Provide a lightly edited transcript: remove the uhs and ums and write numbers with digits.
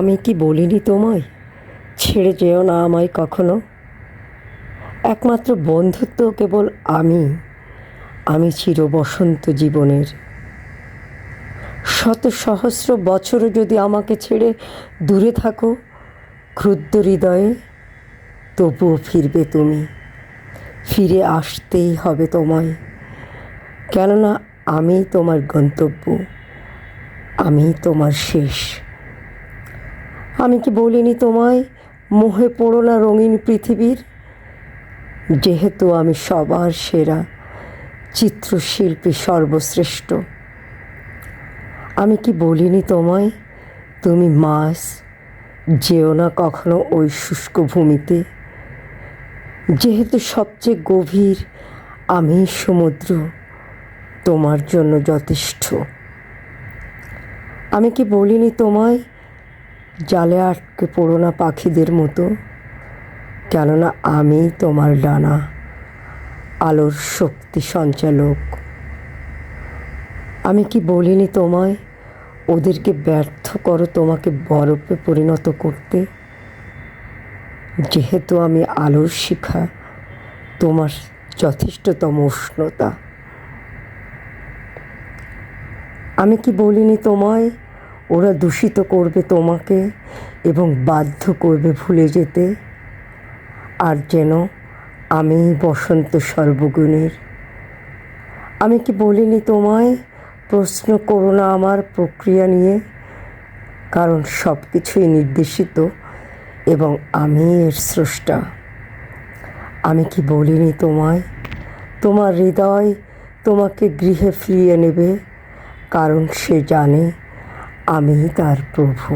আমি কি বলিনি তোমায়, ছেড়ে যেও না আমায় কখনো? একমাত্র বন্ধুত্ব কেবল আমি চির বসন্ত জীবনের। শত সহস্র বছরও যদি আমাকে ছেড়ে দূরে থাকো ক্ষুদ্র হৃদয়ে, তবুও ফিরবে তুমি। ফিরে আসতেই হবে তোমায়, কেননা আমি তোমার গন্তব্য, আমি তোমার শেষ। আমি কি বলিনি তোমায়, মোহে পড়ো না রঙিন পৃথিবীর, যেহেতু আমি সবার সেরা, চিত্রশিল্পী সর্বশ্রেষ্ঠ। আমি কি বলিনি তোমায়, তুমি মাছ, যেও না কখনো ওই শুষ্ক ভূমিতে, যেহেতু সবচেয়ে গভীর আমি সমুদ্র, তোমার জন্য যথেষ্ট। আমি কি বলিনি তোমায়, জালে আটকে পড়ো না পাখিদের মতো, কেননা আমি তোমার ডানা, আলোর শক্তি সঞ্চালক। আমি কি বলিনি তোমায়, ওদেরকে ব্যর্থ করো তোমাকে বরফে পরিণত করতে, যেহেতু আমি আলোর শিখা, তোমার যথেষ্টতম উষ্ণতা। আমি কি বলিনি তোমায়, ওরা দূষিত করবে তোমাকে এবং বাধ্য করবে ভুলে যেতে, আর যেন আমি বসন্ত সর্বগুণের। আমি কি বলিনি তোমায়, প্রশ্ন করো না আমার প্রক্রিয়া নিয়ে, কারণ সব কিছুই নির্দেশিত এবং আমি এর স্রষ্টা। আমি কি বলিনি তোমায়, তোমার হৃদয় তোমাকে গৃহে ফিরিয়ে নেবে, কারণ সে জানে আমি তার প্রভু।